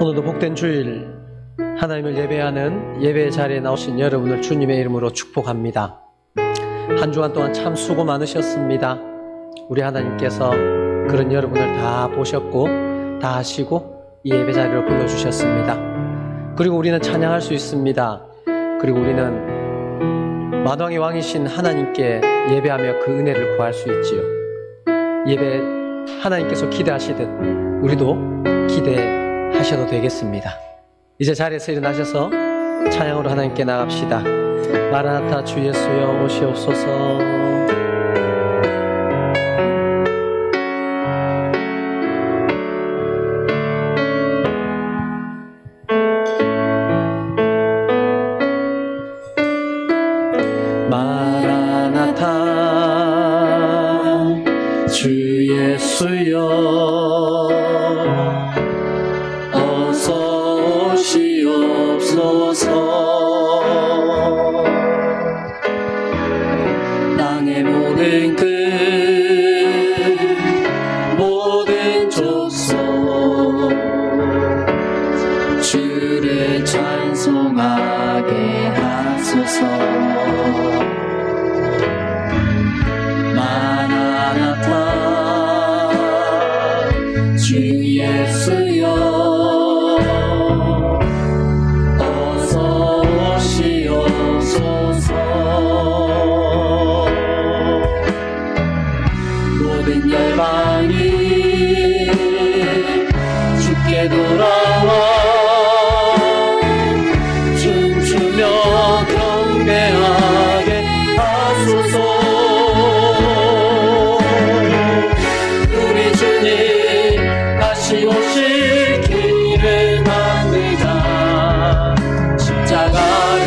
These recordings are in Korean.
오늘도 복된 주일 하나님을 예배하는 예배 자리에 나오신 여러분을 주님의 이름으로 축복합니다. 한 주간 동안 참 수고 많으셨습니다. 우리 하나님께서 그런 여러분을 다 보셨고 다 하시고 이 예배 자리로 불러주셨습니다. 그리고 우리는 찬양할 수 있습니다. 그리고 우리는 만왕의 왕이신 하나님께 예배하며 그 은혜를 구할 수 있지요. 예배 하나님께서 기대하시듯 우리도 기대하셔도 되겠습니다. 이제 자리에서 일어나셔서 찬양으로 하나님께 나갑시다. 마라나타 주 예수여 오시옵소서. 마라나타 주 예수여 어서 오시옵소서. 땅의 모든 끝 모든 족속 주를 찬송하게 하소서. 마라나타 주 예수여 어서 오시옵소서. 모든 열방이 주께 돌아와 춤추며 경배하게 하소서. 우리 주님 다시 오실 길을 만들자. 십자가를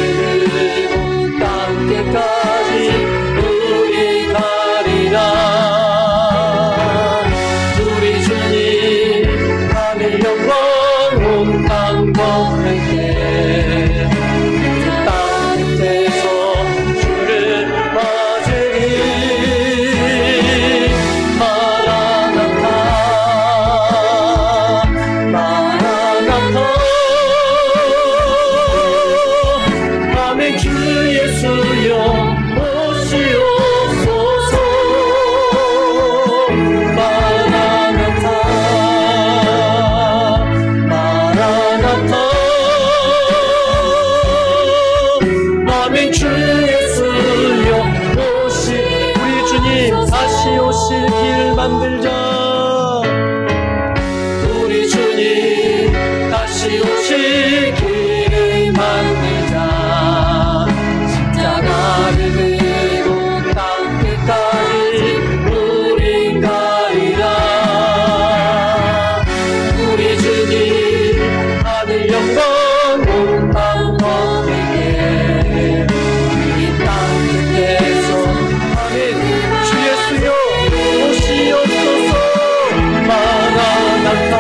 들고 땅 끝까지 우리 가리라. 우리 주님 하늘 영광 온 땅 건너게 땅 끝에서 주를 맞으리. 마라나타 마라나타 아멘. 주 예수여 오시옵소서. 마라나타 마라나타 아멘. 주 예수여 오시 우리 주님 다시 오실 길 만들자. 우리 주님 다시 오실 길을 만들자. 십자가를 들고 땅 끝까지 우린 가리라. 우리 주님 하늘 영광 온 땅 건너게 우리 땅 끝에서 아멘. 주 예수여 오시옵소서. 마라나타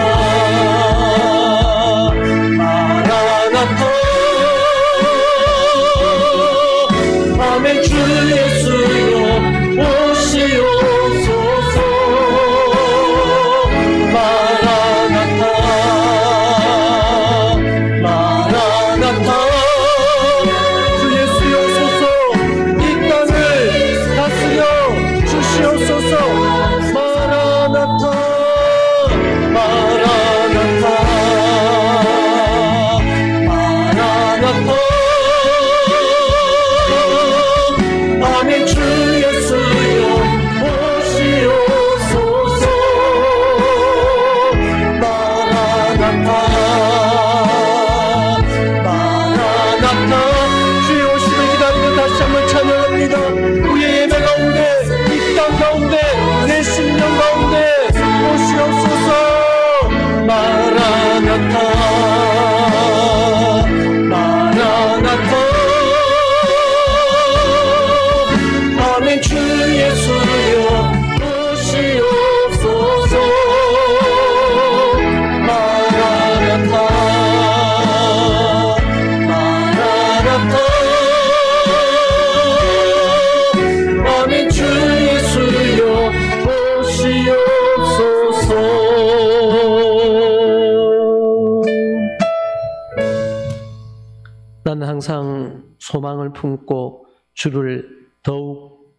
나는 항상 소망을 품고 주를 더욱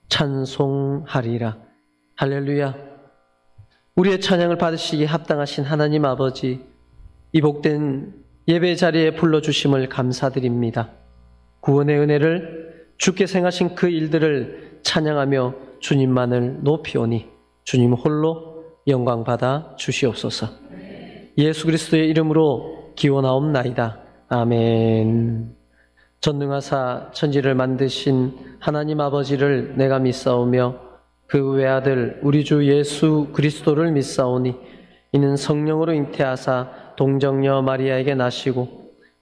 찬송하리라. 할렐루야. 우리의 찬양을 받으시기에 합당하신 하나님 아버지, 이 복된 예배 자리에 불러주심을 감사드립니다. 구원의 은혜를, 주께 행하신 그 일들을 찬양하며 주님만을 높이오니 주님 홀로 영광 받아 주시옵소서. 예수 그리스도의 이름으로 기원하옵나이다. 아멘. 전능하사 천지를 만드신 하나님 아버지를 내가 믿사오며 그 외아들 우리 주 예수 그리스도를 믿사오니 이는 성령으로 잉태하사 동정녀 마리아에게 나시고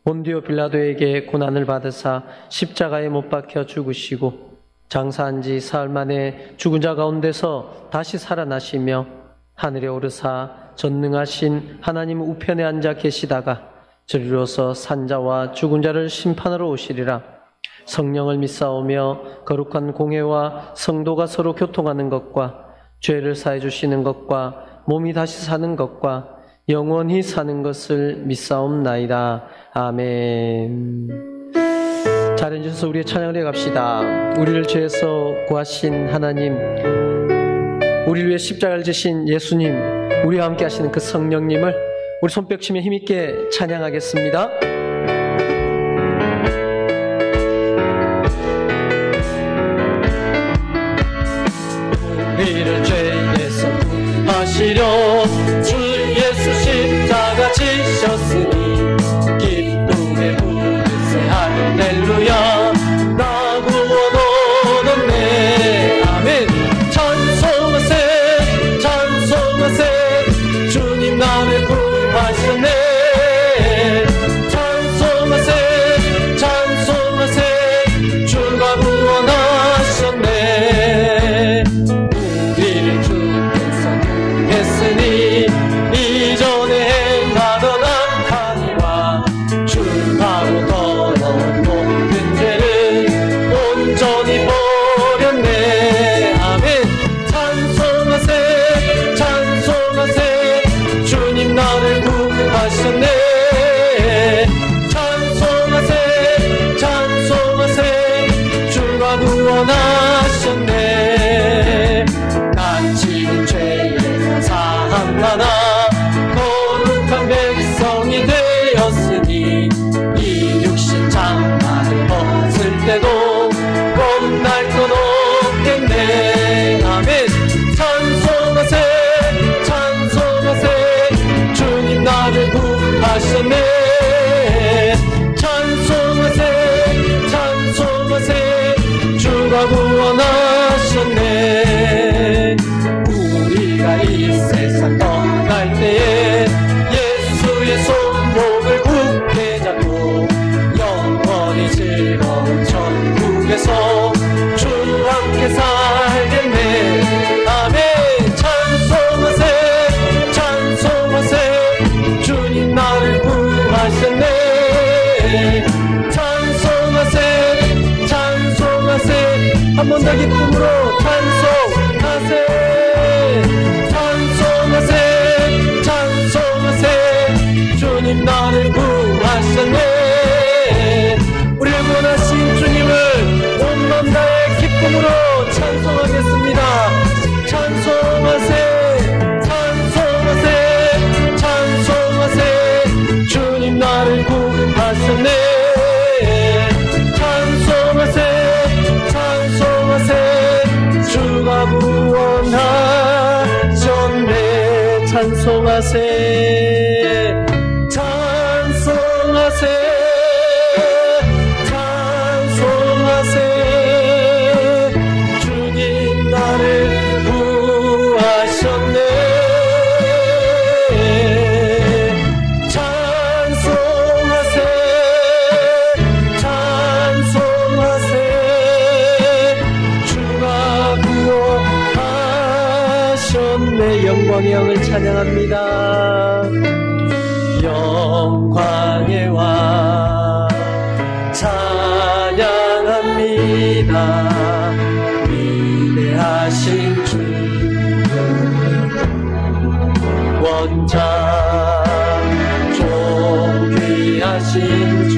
본디오 빌라도에게 고난을 받으사 십자가에 못 박혀 죽으시고 장사한 지 사흘 만에 죽은 자 가운데서 다시 살아나시며 하늘에 오르사 전능하신 하나님 우편에 앉아 계시다가 저리로서 산자와 죽은 자를 심판하러 오시리라. 성령을 믿사오며 거룩한 공회와 성도가 서로 교통하는 것과 죄를 사해 주시는 것과 몸이 다시 사는 것과 영원히 사는 것을 믿사옵나이다. 아멘. 잘 앉으셔서 우리의 찬양을 해갑시다. 우리를 죄에서 구하신 하나님, 우리를 위해 십자가를 지신 예수님, 우리와 함께 하시는 그 성령님을 우리 손뼉치며 힘있게 찬양하겠습니다. 우리를 죄에서 구하시려 주 예수 십자가 지셨으니 기쁨의 부르세 할렐루야. 나 구원 얻었네. 아멘. 찬송하세 찬송하세 주님 나를 구하셨네. 찬송하세 찬송하세 주가 구원하셨네. 우리를 주께서 구했으니 이전에 행하던 악한 일과 주하고 더러운 모든 죄를 온전히 버렸네. 아멘. 찬송하세 찬송하세 주님 나를 구하셨네. 찬송하세 찬송하세 주가 구원하셨네. 난 지금 죄에서 사함나나 거룩한 백성이 되었으니 이 육신 장마를 벗을 때도 겁날 건 없겠네. 아멘. 찬송하세 찬송하세 주님 나를 구하셨네. 찬송하세 찬송하세 주가 구원하셨네. 우리가 이 세상 떠날 때에 예수의 손목을 굳게 잡고 영원히 즐거운 천국에서 주와 함께 살겠네. 아멘. 찬송하세 찬송하세 주님 나를 구하셨네. 찬송하세 찬송하세 한 번 더 기쁨으로 찬송하세 찬송하세 찬송하세 주님 나를 구하셨네. 우리를 구원하신 주님을 온 마음 다해 기쁨으로 찬송하겠습니다. 찬송하세 찬송하세 찬송하세 주님 나를 구하셨네. 찬송하세 찬송하세 주가 구원하셨네. 찬송하세 찬송하세 찬송하세 주님 나를 구하셨네. 찬송하세 찬송하세 주가 구원하셨네. 영광의 영을 찬양합니다. 영광의 왕 찬양합니다. 위대하신 주 원자 존귀하신 주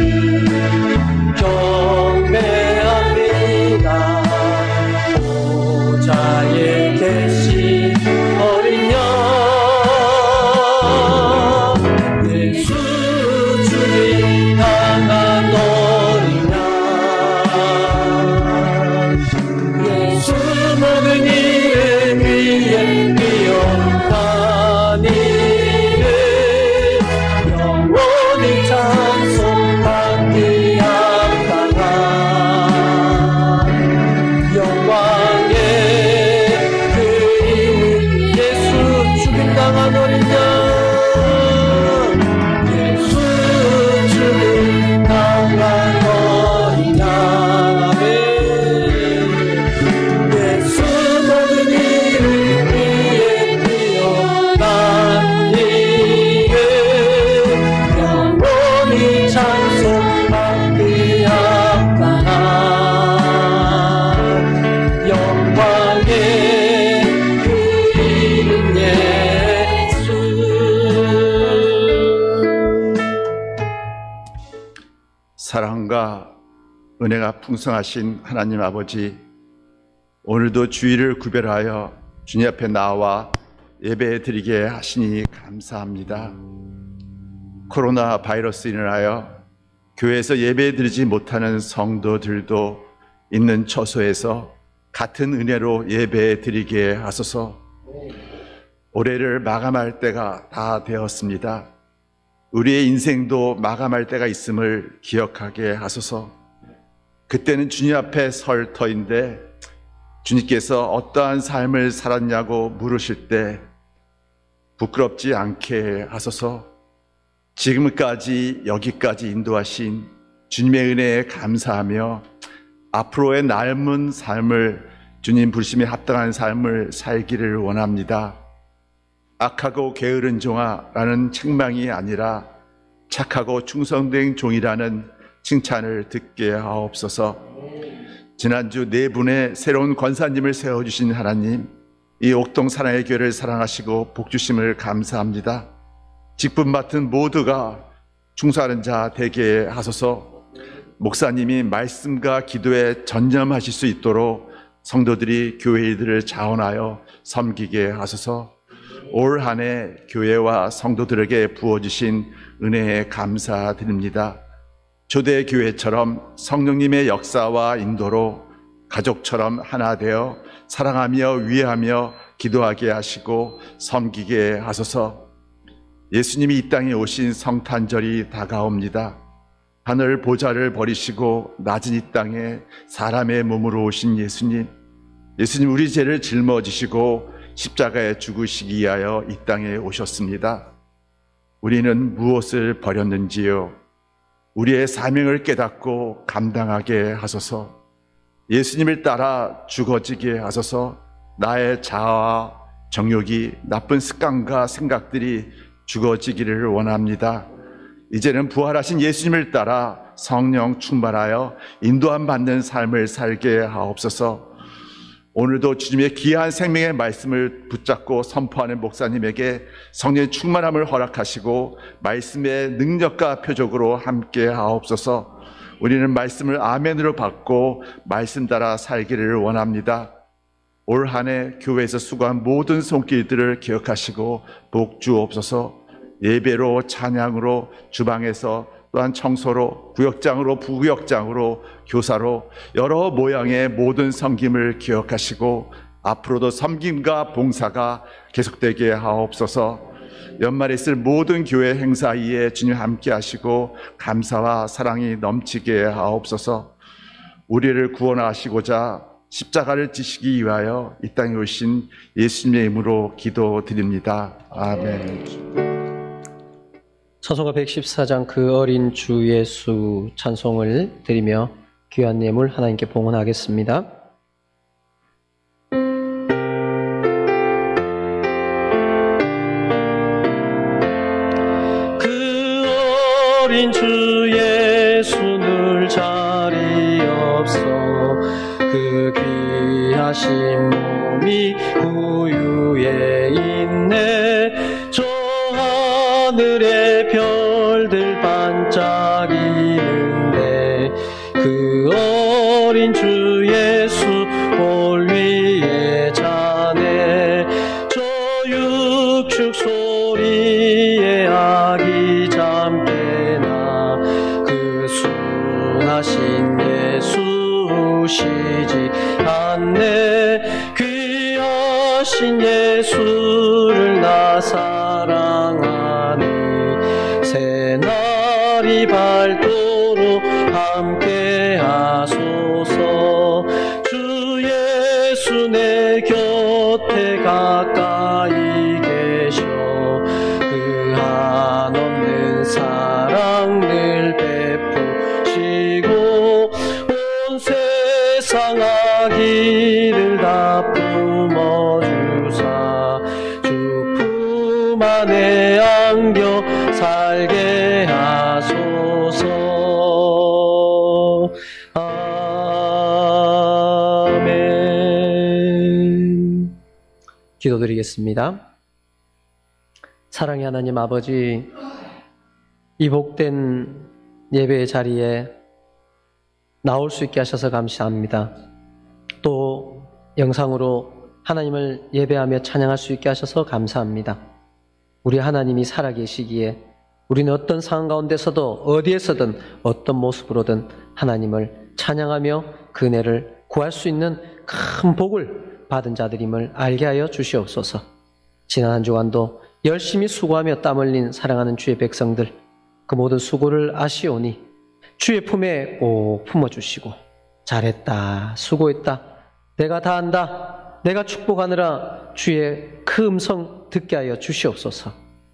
사랑과 은혜가 풍성하신 하나님 아버지, 오늘도 주일을 구별하여 주님 앞에 나와 예배 드리게 하시니 감사합니다. 코로나 바이러스 인하여 교회에서 예배 드리지 못하는 성도들도 있는 처소에서 같은 은혜로 예배 드리게 하소서. 올해를 마감할 때가 다 되었습니다. 우리의 인생도 마감할 때가 있음을 기억하게 하소서. 그때는 주님 앞에 설 터인데 주님께서 어떠한 삶을 살았냐고 물으실 때 부끄럽지 않게 하소서. 지금까지 여기까지 인도하신 주님의 은혜에 감사하며 앞으로의 남은 삶을 주님 부르심에 합당한 삶을 살기를 원합니다. 악하고 게으른 종아라는 책망이 아니라 착하고 충성된 종이라는 칭찬을 듣게 하옵소서. 지난주 네 분의 새로운 권사님을 세워주신 하나님, 이 옥동 사랑의 교회를 사랑하시고 복주심을 감사합니다. 직분 맡은 모두가 충성하는 자 되게 하소서. 목사님이 말씀과 기도에 전념하실 수 있도록 성도들이 교회 일들을 자원하여 섬기게 하소서. 올 한 해 교회와 성도들에게 부어주신 은혜에 감사드립니다. 초대교회처럼 성령님의 역사와 인도로 가족처럼 하나 되어 사랑하며 위하며 기도하게 하시고 섬기게 하소서. 예수님이 이 땅에 오신 성탄절이 다가옵니다. 하늘 보좌를 버리시고 낮은 이 땅에 사람의 몸으로 오신 예수님, 우리 죄를 짊어지시고 십자가에 죽으시기 위하여 이 땅에 오셨습니다. 우리는 무엇을 버렸는지요? 우리의 사명을 깨닫고 감당하게 하소서. 예수님을 따라 죽어지게 하소서. 나의 자아와 정욕이, 나쁜 습관과 생각들이 죽어지기를 원합니다. 이제는 부활하신 예수님을 따라 성령 충만하여 인도함 받는 삶을 살게 하옵소서. 오늘도 주님의 귀한 생명의 말씀을 붙잡고 선포하는 목사님에게 성령의 충만함을 허락하시고 말씀의 능력과 표적으로 함께 하옵소서. 우리는 말씀을 아멘으로 받고 말씀 따라 살기를 원합니다. 올 한 해 교회에서 수고한 모든 손길들을 기억하시고 복 주옵소서. 예배로, 찬양으로, 주방에서 또한 청소로, 구역장으로, 부구역장으로, 교사로 여러 모양의 모든 섬김을 기억하시고 앞으로도 섬김과 봉사가 계속되게 하옵소서. 연말에 있을 모든 교회 행사에 주님 함께 하시고 감사와 사랑이 넘치게 하옵소서. 우리를 구원하시고자 십자가를 지시기 위하여 이 땅에 오신 예수님의 이름으로 기도드립니다. 아멘. 찬송가 114장 그 어린 주 예수 찬송을 드리며 귀한 예물 하나님께 봉헌하겠습니다. 그 어린 주 예수 늘 자리 없어 그 귀하신 몸이 구유에 있네. 저 하늘의 별들 반짝이는데 그 어린 주 예수 볼 위에 자네. 저 육축 소리에 아기 잠깨나 그 순하신 예수 우시지 않네. 귀하신 예수를 나 사랑하니 새날이 밝도록 함께 하소서. 주 예수 내 곁에 가까이 계셔 그 한없는 사랑 늘 베푸시고 온 세상 악의를 다 품어주사 주 품 안에 안겨 살게 하소서. 아멘. 기도드리겠습니다. 사랑의 하나님 아버지, 이 복된 예배의 자리에 나올 수 있게 하셔서 감사합니다. 또 영상으로 하나님을 예배하며 찬양할 수 있게 하셔서 감사합니다. 우리 하나님이 살아계시기에 우리는 어떤 상황 가운데서도 어디에서든 어떤 모습으로든 하나님을 찬양하며 그 은혜를 구할 수 있는 큰 복을 받은 자들임을 알게 하여 주시옵소서. 지난 한 주간도 열심히 수고하며 땀 흘린 사랑하는 주의 백성들, 그 모든 수고를 아시오니 주의 품에 꼭 품어주시고, 잘했다, 수고했다, 내가 다 한다, 내가 축복하느라 주의 그 음성 듣게 하여 주시옵소서.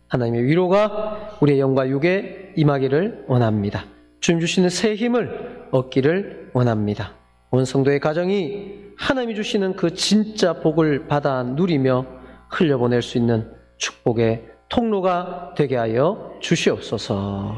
하나님의 위로가 우리의 영과 육에 임하기를 원합니다. 주님 주시는 새 힘을 얻기를 원합니다. 온 성도의 가정이 하나님이 주시는 그 진짜 복을 받아 누리며 흘려보낼 수 있는 축복의 통로가 되게 하여 주시옵소서.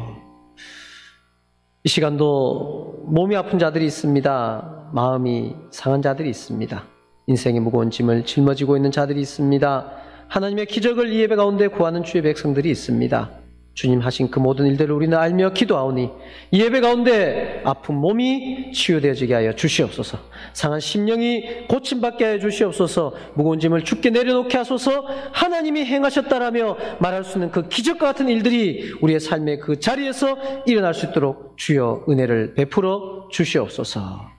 이 시간도 몸이 아픈 자들이 있습니다. 마음이 상한 자들이 있습니다. 인생의 무거운 짐을 짊어지고 있는 자들이 있습니다. 하나님의 기적을 이 예배 가운데 구하는 주의 백성들이 있습니다. 주님 하신 그 모든 일들을 우리는 알며 기도하오니 이 예배 가운데 아픈 몸이 치유되어지게 하여 주시옵소서. 상한 심령이 고침받게 하여 주시옵소서. 무거운 짐을 주께 내려놓게 하소서. 하나님이 행하셨다라며 말할 수 있는 그 기적과 같은 일들이 우리의 삶의 그 자리에서 일어날 수 있도록 주여 은혜를 베풀어 주시옵소서.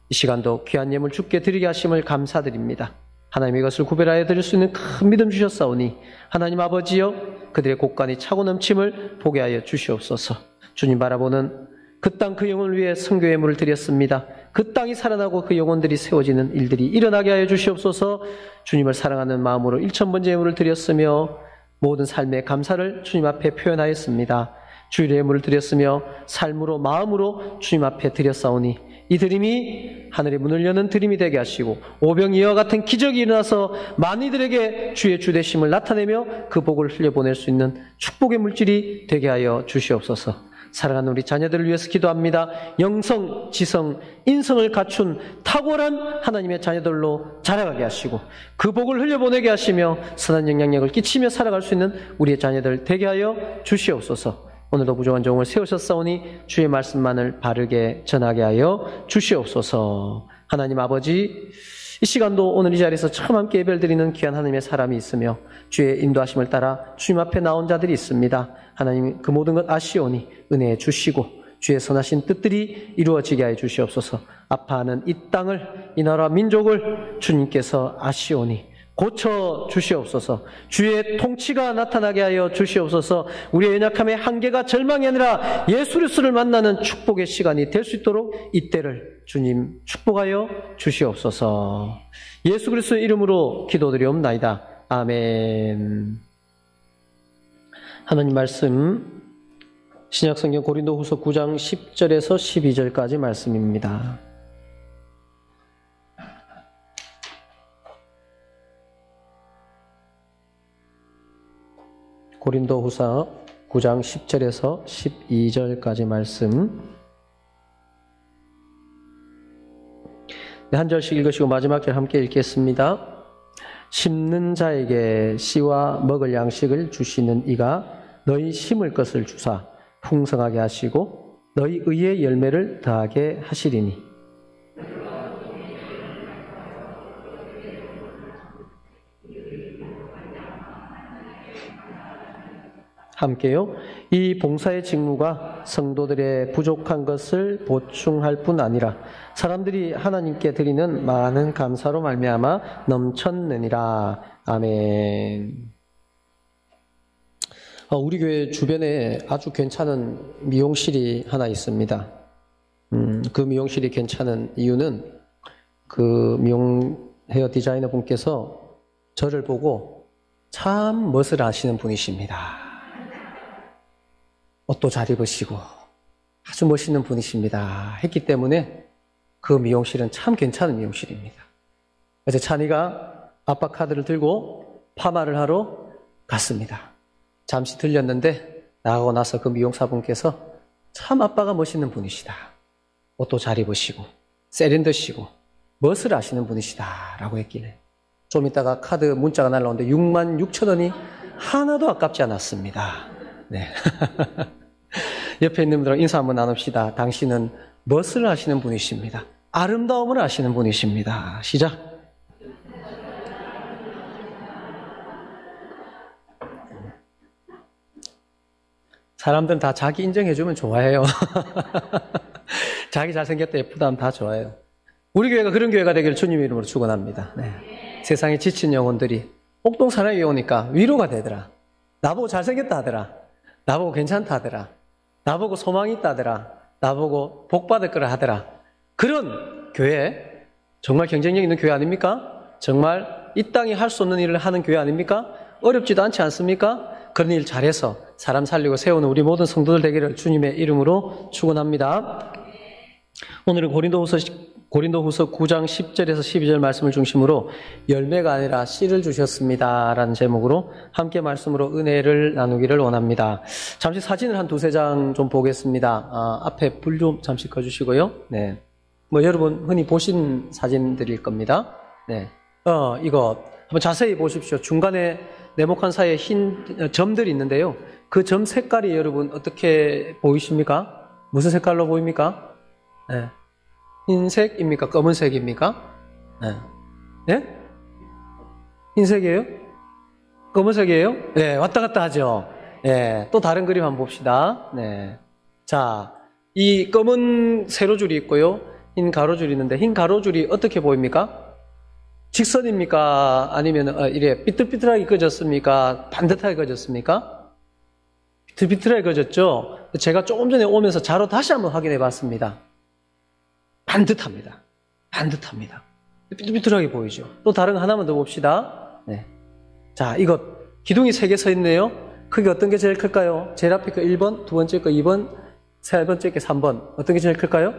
이 시간도 귀한 예물 주께 드리게 하심을 감사드립니다. 하나님 이것을 구별하여 드릴 수 있는 큰 믿음 주셨사오니 하나님 아버지여 그들의 곳간이 차고 넘침을 보게 하여 주시옵소서. 주님 바라보는 그 땅 그 영혼을 위해 선교 예물을 드렸습니다. 그 땅이 살아나고 그 영혼들이 세워지는 일들이 일어나게 하여 주시옵소서. 주님을 사랑하는 마음으로 1000번째 예물을 드렸으며 모든 삶의 감사를 주님 앞에 표현하였습니다. 주일의 예물을 드렸으며 삶으로 마음으로 주님 앞에 드렸사오니 이 드림이 하늘의 문을 여는 드림이 되게 하시고 오병이어와 같은 기적이 일어나서 많이들에게 주의 주되심을 나타내며 그 복을 흘려보낼 수 있는 축복의 물질이 되게 하여 주시옵소서. 사랑하는 우리 자녀들을 위해서 기도합니다. 영성, 지성, 인성을 갖춘 탁월한 하나님의 자녀들로 자라가게 하시고 그 복을 흘려보내게 하시며 선한 영향력을 끼치며 살아갈 수 있는 우리의 자녀들 되게 하여 주시옵소서. 오늘도 부족한 종을 세우셨사오니 주의 말씀만을 바르게 전하게 하여 주시옵소서. 하나님 아버지, 이 시간도 오늘 이 자리에서 처음 함께 예배를 드리는 귀한 하나님의 사람이 있으며 주의 인도하심을 따라 주님 앞에 나온 자들이 있습니다. 하나님 그 모든 것 아시오니 은혜해 주시고 주의 선하신 뜻들이 이루어지게 하여 주시옵소서. 아파하는 이 땅을, 이 나라 민족을 주님께서 아시오니 고쳐 주시옵소서. 주의 통치가 나타나게 하여 주시옵소서. 우리의 연약함의 한계가 절망이 아니라 예수 그리스도를 만나는 축복의 시간이 될 수 있도록 이때를 주님 축복하여 주시옵소서. 예수 그리스도의 이름으로 기도드리옵나이다. 아멘. 하나님 말씀 신약성경 고린도후서 9장 10절에서 12절까지 말씀입니다. 고린도후서 9장 10절에서 12절까지 말씀. 한 절씩 읽으시고 마지막 절 함께 읽겠습니다. 심는 자에게 씨와 먹을 양식을 주시는 이가 너희 심을 것을 주사 풍성하게 하시고 너희 의의 열매를 더하게 하시리니. 함께요. 이 봉사의 직무가 성도들의 부족한 것을 보충할 뿐 아니라 사람들이 하나님께 드리는 많은 감사로 말미암아 넘쳤느니라. 아멘. 우리 교회 주변에 아주 괜찮은 미용실이 하나 있습니다. 그 미용실이 괜찮은 이유는 그 미용 헤어 디자이너 분께서 저를 보고 참 멋을 아시는 분이십니다. 옷도 잘 입으시고 아주 멋있는 분이십니다 했기 때문에 그 미용실은 참 괜찮은 미용실입니다. 그래서 찬이가 아빠 카드를 들고 파마를 하러 갔습니다. 잠시 들렸는데 나가고 나서 그 미용사분께서 참 아빠가 멋있는 분이시다. 옷도 잘 입으시고 세련되시고 멋을 아시는 분이시다 라고 했길래 좀 이따가 카드 문자가 날라오는데 66,000원이 하나도 아깝지 않았습니다. 네. 옆에 있는 분들하고 인사 한번 나눕시다. 당신은 멋을 아시는 분이십니다. 아름다움을 아시는 분이십니다. 시작. 사람들은 다 자기 인정해주면 좋아해요. 자기 잘생겼다, 예쁘다 하면 다 좋아해요. 우리 교회가 그런 교회가 되기를 주님의 이름으로 축원합니다. 네. 세상에 지친 영혼들이 옥동사랑에 오니까 위로가 되더라. 나보고 잘생겼다 하더라. 나보고 괜찮다 하더라. 나보고 소망이 있다 하더라. 나보고 복받을 거라 하더라. 그런 교회, 정말 경쟁력 있는 교회 아닙니까? 정말 이 땅이 할 수 없는 일을 하는 교회 아닙니까? 어렵지도 않지 않습니까? 그런 일 잘해서 사람 살리고 세우는 우리 모든 성도들 되기를 주님의 이름으로 축원합니다. 오늘은 고린도후서 9장 10절에서 12절 말씀을 중심으로 열매가 아니라 씨를 주셨습니다 라는 제목으로 함께 말씀으로 은혜를 나누기를 원합니다. 잠시 사진을 한 두세 장 좀 보겠습니다. 앞에 불 좀 잠시 꺼주시고요. 네. 여러분 흔히 보신 사진들일 겁니다. 네. 이거 한번 자세히 보십시오. 중간에 네모칸 사이에 흰 점들이 있는데요. 그 점 색깔이 여러분 어떻게 보이십니까? 무슨 색깔로 보입니까? 네. 흰색입니까? 검은색입니까? 네. 네? 흰색이에요? 검은색이에요? 네, 왔다 갔다 하죠. 네, 또 다른 그림 한번 봅시다. 네. 자, 이 검은 세로줄이 있고요. 흰 가로줄이 있는데, 흰 가로줄이 어떻게 보입니까? 직선입니까? 아니면, 이래, 삐뚤삐뚤하게 그어졌습니까? 반듯하게 그어졌습니까? 삐뚤삐뚤하게 그어졌죠? 제가 조금 전에 오면서 자로 다시 한번 확인해 봤습니다. 반듯합니다. 반듯합니다. 삐뚤삐뚤하게 보이죠? 또 다른 거 하나만 더 봅시다. 네. 자, 이거 기둥이 3개 서 있네요. 크기 어떤 게 제일 클까요? 제일 앞에 거 1번, 두 번째 거 2번, 세 번째 거 3번. 어떤 게 제일 클까요?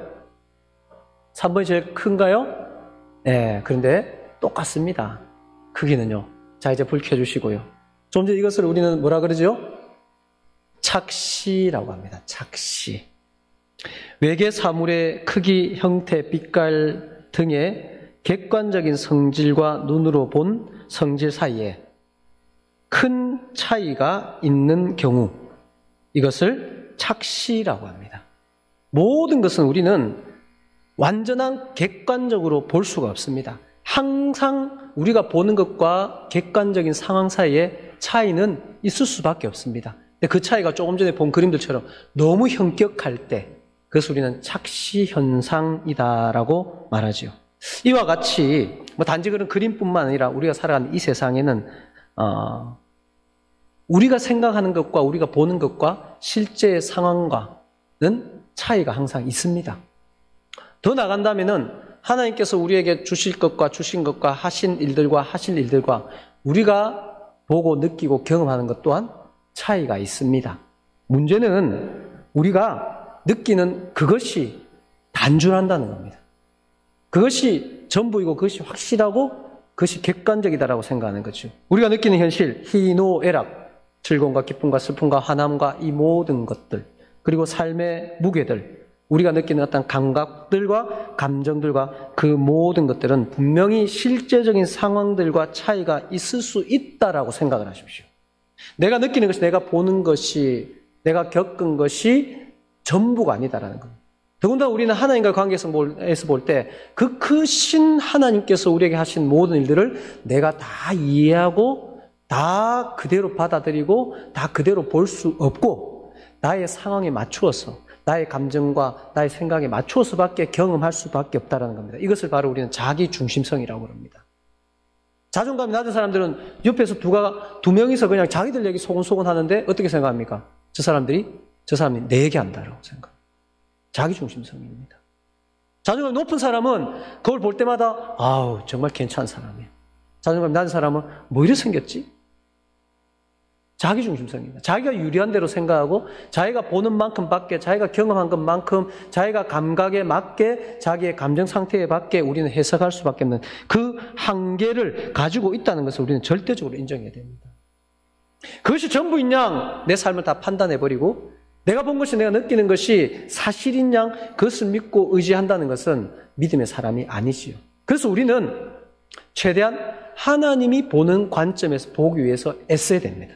3번이 제일 큰가요? 네, 그런데 똑같습니다. 크기는요. 자, 이제 불 켜주시고요. 좀 전에 이것을 우리는 뭐라 그러죠? 착시라고 합니다. 착시. 외계 사물의 크기, 형태, 빛깔 등의 객관적인 성질과 눈으로 본 성질 사이에 큰 차이가 있는 경우, 이것을 착시라고 합니다. 모든 것은 우리는 완전한 객관적으로 볼 수가 없습니다. 항상 우리가 보는 것과 객관적인 상황 사이에 차이는 있을 수밖에 없습니다. 근데 그 차이가 조금 전에 본 그림들처럼 너무 현격할 때, 그것을 우리는 착시 현상이다라고 말하지요. 이와 같이 단지 그런 그림뿐만 아니라 우리가 살아가는 이 세상에는 우리가 생각하는 것과 우리가 보는 것과 실제 상황과는 차이가 항상 있습니다. 더 나간다면은 하나님께서 우리에게 주실 것과 주신 것과 하신 일들과 하실 일들과 우리가 보고 느끼고 경험하는 것 또한 차이가 있습니다. 문제는 우리가 느끼는 그것이 단순한다는 겁니다. 그것이 전부이고 그것이 확실하고 그것이 객관적이다라고 생각하는 거죠. 우리가 느끼는 현실, 희노애락, 즐거움과 기쁨과 슬픔과 화남과 이 모든 것들, 그리고 삶의 무게들, 우리가 느끼는 어떤 감각들과 감정들과 그 모든 것들은 분명히 실제적인 상황들과 차이가 있을 수 있다라고 생각을 하십시오. 내가 느끼는 것이, 내가 보는 것이, 내가 겪은 것이 전부가 아니다라는 겁니다. 더군다나 우리는 하나님과 관계에서 볼 때 그 크신 하나님께서 우리에게 하신 모든 일들을 내가 다 이해하고 다 그대로 받아들이고 다 그대로 볼 수 없고 나의 상황에 맞추어서 나의 감정과 나의 생각에 맞추어서밖에 경험할 수밖에 없다는 겁니다. 이것을 바로 우리는 자기 중심성이라고 합니다. 자존감이 낮은 사람들은 옆에서 두 명이서 그냥 자기들 얘기 소곤소곤 하는데 어떻게 생각합니까? 저 사람이 내 얘기한다라고 생각합니다. 자기 중심성입니다. 자존감이 높은 사람은 그걸 볼 때마다 아우 정말 괜찮은 사람이에요. 자존감이 낮은 사람은 뭐 이래 생겼지? 자기 중심성입니다. 자기가 유리한 대로 생각하고 자기가 보는 만큼밖에, 자기가 경험한 것만큼, 자기가 감각에 맞게, 자기의 감정 상태에 맞게 우리는 해석할 수밖에 없는 그 한계를 가지고 있다는 것을 우리는 절대적으로 인정해야 됩니다. 그것이 전부인 양 내 삶을 다 판단해버리고 내가 본 것이, 내가 느끼는 것이 사실인 양 그것을 믿고 의지한다는 것은 믿음의 사람이 아니지요. 그래서 우리는 최대한 하나님이 보는 관점에서 보기 위해서 애써야 됩니다.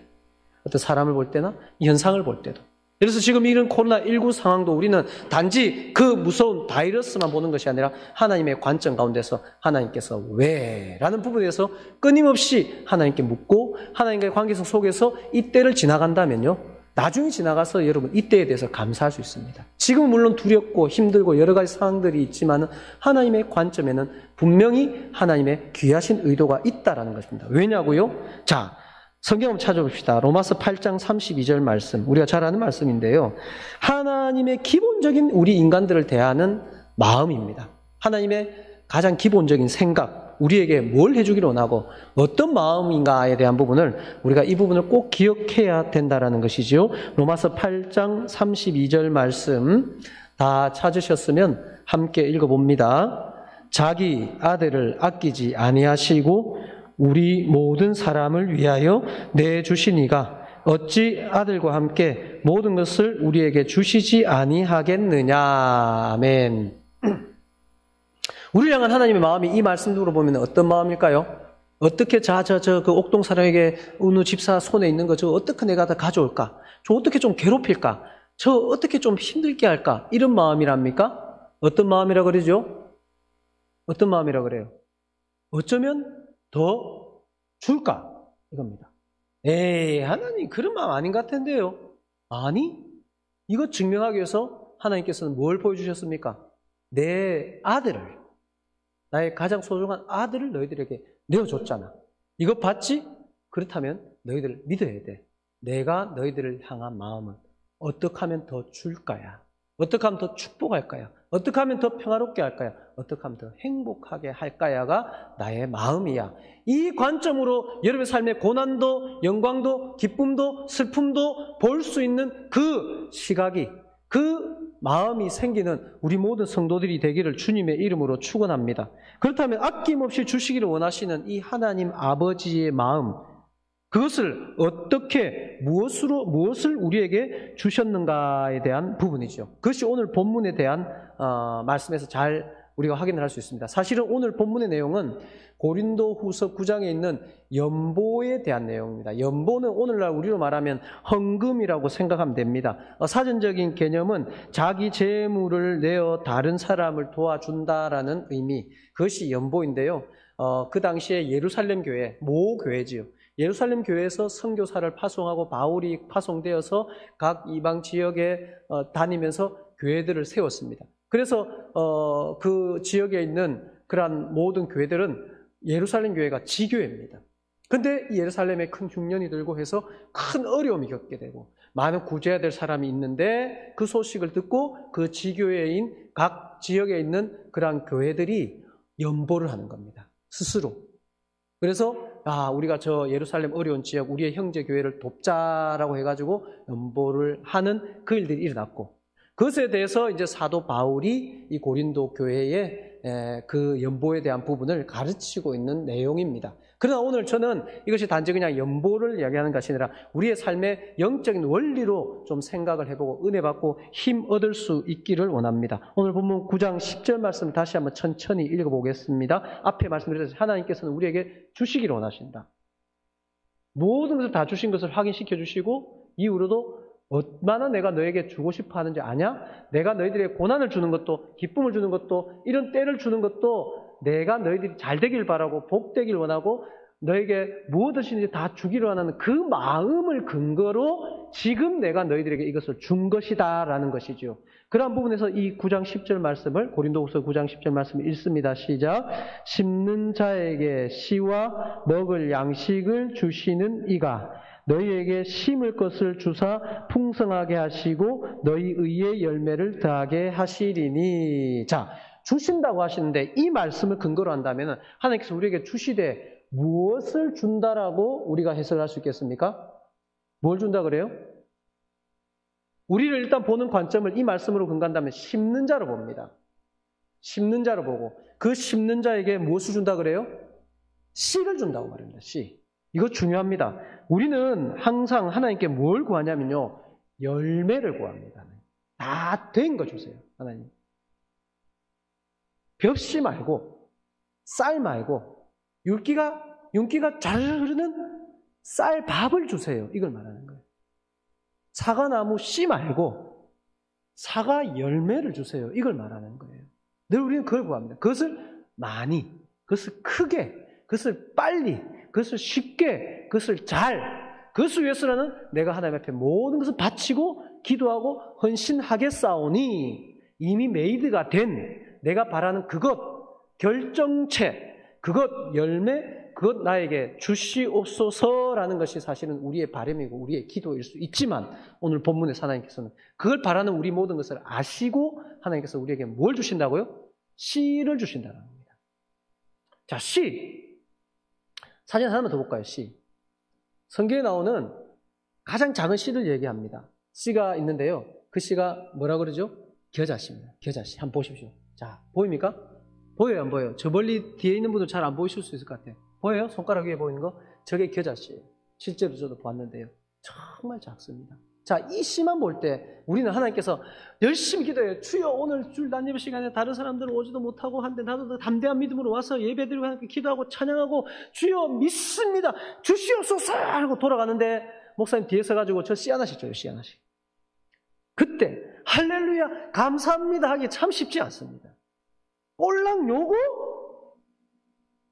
어떤 사람을 볼 때나 현상을 볼 때도 그래서 지금 이런 코로나19 상황도 우리는 단지 그 무서운 바이러스만 보는 것이 아니라 하나님의 관점 가운데서 하나님께서 왜? 라는 부분에서 끊임없이 하나님께 묻고 하나님과의 관계성 속에서 이때를 지나간다면요. 나중에 지나가서 여러분 이때에 대해서 감사할 수 있습니다. 지금은 물론 두렵고 힘들고 여러 가지 상황들이 있지만 하나님의 관점에는 분명히 하나님의 귀하신 의도가 있다라는 것입니다. 왜냐고요? 자, 성경 한번 찾아봅시다. 로마서 8장 32절 말씀. 우리가 잘 아는 말씀인데요. 하나님의 기본적인 우리 인간들을 대하는 마음입니다. 하나님의 가장 기본적인 생각, 우리에게 뭘 해주기를 원하고 어떤 마음인가에 대한 부분을 우리가 이 부분을 꼭 기억해야 된다는 것이죠. 로마서 8장 32절 말씀 다 찾으셨으면 함께 읽어봅니다. 자기 아들을 아끼지 아니하시고 우리 모든 사람을 위하여 내주시니가 어찌 아들과 함께 모든 것을 우리에게 주시지 아니하겠느냐. 아멘. 우리를 향한 하나님의 마음이 이 말씀으로 보면 어떤 마음일까요? 어떻게 그 옥동 사람에게 어느 집사 손에 있는 거 저 어떻게 내가 다 가져올까? 저 어떻게 좀 괴롭힐까? 저 어떻게 좀 힘들게 할까? 이런 마음이랍니까? 어떤 마음이라 그러죠? 어떤 마음이라 그래요? 어쩌면 더 줄까? 이겁니다. 에이, 하나님 그런 마음 아닌 것 같은데요. 아니, 이거 증명하기 위해서 하나님께서는 뭘 보여주셨습니까? 내 아들을, 나의 가장 소중한 아들을 너희들에게 내어줬잖아. 이거 봤지? 그렇다면 너희들을 믿어야 돼. 내가 너희들을 향한 마음은 어떻게 하면 더 줄까야? 어떻게 하면 더 축복할까요? 어떻게 하면 더 평화롭게 할까요? 어떻게 하면 더 행복하게 할까야가 나의 마음이야. 이 관점으로 여러분의 삶의 고난도, 영광도, 기쁨도, 슬픔도 볼 수 있는 그 시각이, 그 마음이 생기는 우리 모든 성도들이 되기를 주님의 이름으로 축원합니다. 그렇다면 아낌없이 주시기를 원하시는 이 하나님 아버지의 마음, 그것을 어떻게 무엇을 우리에게 주셨는가에 대한 부분이죠. 그것이 오늘 본문에 대한 말씀에서 잘 우리가 확인을 할 수 있습니다. 사실은 오늘 본문의 내용은 고린도후서 9장에 있는 연보에 대한 내용입니다. 연보는 오늘날 우리로 말하면 헌금이라고 생각하면 됩니다. 사전적인 개념은 자기 재물을 내어 다른 사람을 도와준다라는 의미, 그것이 연보인데요. 그 당시에 예루살렘 교회, 모 교회지요. 예루살렘 교회에서 선교사를 파송하고 바울이 파송되어서 각 이방 지역에 다니면서 교회들을 세웠습니다. 그래서 그 지역에 있는 그러한 모든 교회들은 예루살렘 교회가 지교회입니다. 근데 예루살렘에 큰 흉년이 들고 해서 큰 어려움이 겪게 되고 많은 구제해야 될 사람이 있는데 그 소식을 듣고 그 지교회인 각 지역에 있는 그러한 교회들이 연보를 하는 겁니다. 스스로. 그래서 우리가 저 예루살렘 어려운 지역 우리의 형제 교회를 돕자라고 해가지고 연보를 하는 그 일들이 일어났고 그것에 대해서 이제 사도 바울이 이 고린도 교회의 그 연보에 대한 부분을 가르치고 있는 내용입니다. 그러나 오늘 저는 이것이 단지 그냥 연보를 이야기하는 것이 아니라 우리의 삶의 영적인 원리로 좀 생각을 해보고 은혜 받고 힘 얻을 수 있기를 원합니다. 오늘 본문 9장 10절 말씀 다시 한번 천천히 읽어보겠습니다. 앞에 말씀드렸듯이 하나님께서는 우리에게 주시기를 원하신다. 모든 것을 다 주신 것을 확인시켜 주시고 이후로도 얼마나 내가 너에게 주고 싶어 하는지 아냐? 내가 너희들에게 고난을 주는 것도 기쁨을 주는 것도 이런 때를 주는 것도 내가 너희들이 잘 되길 바라고 복되길 원하고 너에게 무엇이든지 다 주기를 원하는 그 마음을 근거로 지금 내가 너희들에게 이것을 준 것이다 라는 것이죠. 그러한 부분에서 이 9장 10절 말씀을 고린도후서 9장 10절 말씀을 읽습니다. 시작. 심는 자에게 씨와 먹을 양식을 주시는 이가 너희에게 심을 것을 주사 풍성하게 하시고 너희 의의 열매를 더하게 하시리니. 자, 주신다고 하시는데 이 말씀을 근거로 한다면 하나님께서 우리에게 주시되 무엇을 준다라고 우리가 해석할 수 있겠습니까? 뭘 준다 그래요? 우리를 일단 보는 관점을 이 말씀으로 근거한다면 심는 자로 봅니다. 심는 자로 보고 그 심는 자에게 무엇을 준다 그래요? 씨를 준다고 말합니다. 씨. 이거 중요합니다. 우리는 항상 하나님께 뭘 구하냐면요. 열매를 구합니다. 다 된 거 주세요. 하나님. 벽씨 말고 쌀 말고 윤기가 잘 흐르는 쌀밥을 주세요. 이걸 말하는 거예요. 사과나무 씨 말고 사과 열매를 주세요. 이걸 말하는 거예요. 늘 우리는 그걸 구합니다. 그것을 많이, 그것을 크게, 그것을 빨리, 그것을 쉽게, 그것을 잘, 그것을 위해서라는 내가 하나님 앞에 모든 것을 바치고 기도하고 헌신하겠사오니 이미 메이드가 된 내가 바라는 그것, 결정체, 그것, 열매, 그것 나에게 주시옵소서라는 것이 사실은 우리의 바람이고 우리의 기도일 수 있지만 오늘 본문에서 하나님께서는 그걸 바라는 우리 모든 것을 아시고 하나님께서 우리에게 뭘 주신다고요? 씨를 주신다는 겁니다. 자, 씨. 사진 하나만 더 볼까요? 씨. 성경에 나오는 가장 작은 씨를 얘기합니다. 씨가 있는데요. 그 씨가 뭐라 그러죠? 겨자씨입니다. 겨자씨. 한번 보십시오. 자, 보입니까? 보여요, 안 보여요? 저 멀리 뒤에 있는 분들 잘 안 보이실 수 있을 것 같아요. 보여요? 손가락 위에 보이는 거? 저게 겨자씨예요. 실제로 저도 보았는데요. 정말 작습니다. 자, 이 씨만 볼 때 우리는 하나님께서 열심히 기도해요. 주여 오늘 줄 난 예배 시간에 다른 사람들은 오지도 못하고 한데 나도 더 담대한 믿음으로 와서 예배드리고 하나님께 기도하고 찬양하고 주여 믿습니다. 주시옵소서 하고 돌아가는데 목사님 뒤에 서가지고 저 씨 하나씩 줘요. 씨 하나씩. 그때 할렐루야 감사합니다 하기 참 쉽지 않습니다. 꼴랑 요거?